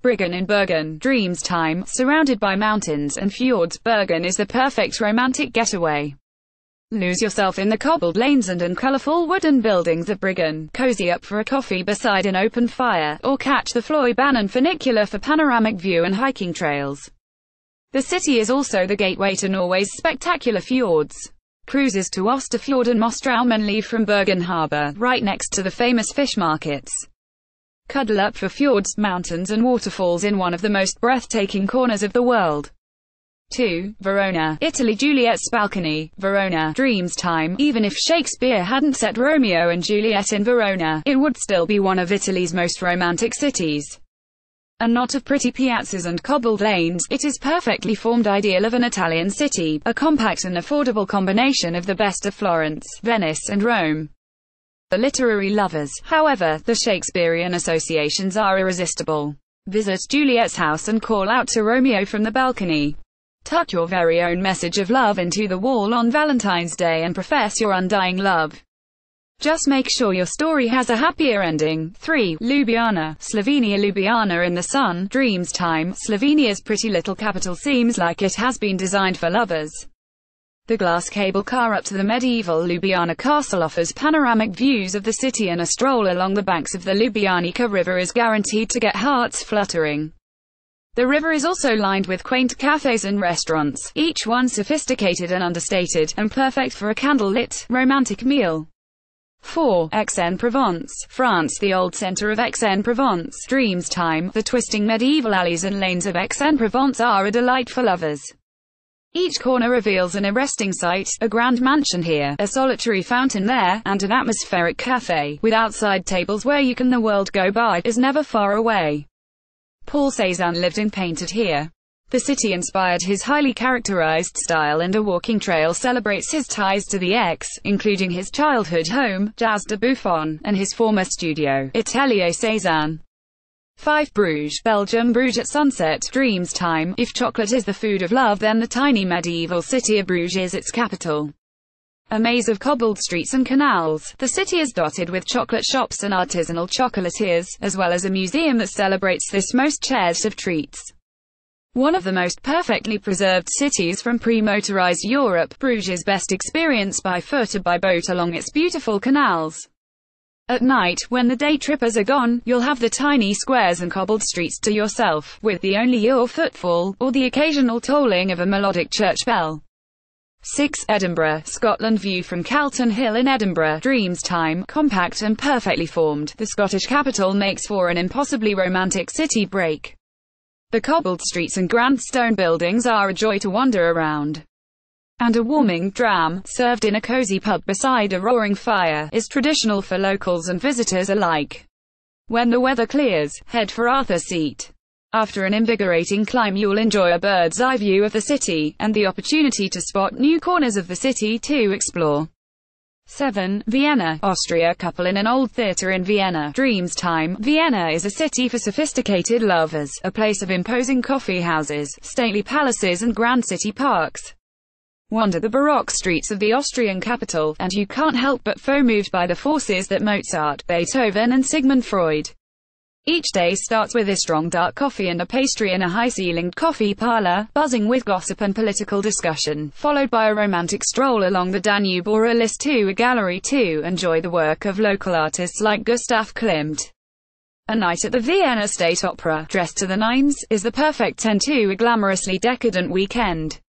Bryggen in Bergen, Dreamstime, surrounded by mountains and fjords. Bergen is the perfect romantic getaway. Lose yourself in the cobbled lanes and colourful wooden buildings of Bryggen, cozy up for a coffee beside an open fire, or catch the Fløibanen Funicular for panoramic view and hiking trails. The city is also the gateway to Norway's spectacular fjords. Cruises to Osterfjord and Mostraumen leave from Bergen harbour, right next to the famous fish markets. Cuddle up for fjords, mountains and waterfalls in one of the most breathtaking corners of the world. 2. Verona, Italy. Juliet's balcony, Verona, Dreamstime. Even if Shakespeare hadn't set Romeo and Juliet in Verona, it would still be one of Italy's most romantic cities. A knot of pretty piazzas and cobbled lanes, it is perfectly formed ideal of an Italian city, a compact and affordable combination of the best of Florence, Venice and Rome. For literary lovers, however, the Shakespearean associations are irresistible. Visit Juliet's house and call out to Romeo from the balcony. Tuck your very own message of love into the wall on Valentine's Day and profess your undying love. Just make sure your story has a happier ending. 3. Ljubljana, Slovenia. Ljubljana in the sun, Dreamstime. Slovenia's pretty little capital seems like it has been designed for lovers. The glass cable car up to the medieval Ljubljana castle offers panoramic views of the city, and a stroll along the banks of the Ljubljanica river is guaranteed to get hearts fluttering. The river is also lined with quaint cafes and restaurants, each one sophisticated and understated, and perfect for a candle-lit, romantic meal. 4. Aix-en-Provence, France. The old centre of Aix-en-Provence, Dreamstime. The twisting medieval alleys and lanes of Aix-en-Provence are a delight for lovers. Each corner reveals an arresting sight, a grand mansion here, a solitary fountain there, and an atmospheric café, with outside tables where you can. The world go by is never far away. Paul Cézanne lived and painted here. The city inspired his highly characterized style, and a walking trail celebrates his ties to the Aix, including his childhood home, Jazz de Buffon, and his former studio, Atelier Cézanne. 5. Bruges, Belgium. Bruges at sunset, Dreamstime. If chocolate is the food of love, then the tiny medieval city of Bruges is its capital. A maze of cobbled streets and canals, the city is dotted with chocolate shops and artisanal chocolatiers, as well as a museum that celebrates this most cherished of treats. One of the most perfectly preserved cities from pre-motorized Europe, Bruges is best experienced by foot or by boat along its beautiful canals. At night, when the day trippers are gone, you'll have the tiny squares and cobbled streets to yourself, with the only your footfall, or the occasional tolling of a melodic church bell. 6. Edinburgh, Scotland. View from Calton Hill in Edinburgh, Dreamstime. Compact and perfectly formed, the Scottish capital makes for an impossibly romantic city break. The cobbled streets and grand stone buildings are a joy to wander around. And a warming dram, served in a cozy pub beside a roaring fire, is traditional for locals and visitors alike. When the weather clears, head for Arthur's Seat. After an invigorating climb, you'll enjoy a bird's-eye view of the city, and the opportunity to spot new corners of the city to explore. 7. Vienna, Austria. Couple in an old theatre in Vienna, Dreamstime. Vienna is a city for sophisticated lovers, a place of imposing coffee houses, stately palaces and grand city parks. Wander the baroque streets of the Austrian capital, and you can't help but fall moved by the forces that Mozart, Beethoven and Sigmund Freud. Each day starts with a strong dark coffee and a pastry in a high-ceilinged coffee parlor, buzzing with gossip and political discussion, followed by a romantic stroll along the Danube or a list to a gallery to enjoy the work of local artists like Gustav Klimt. A night at the Vienna State Opera, dressed to the nines, is the perfect end to a glamorously decadent weekend.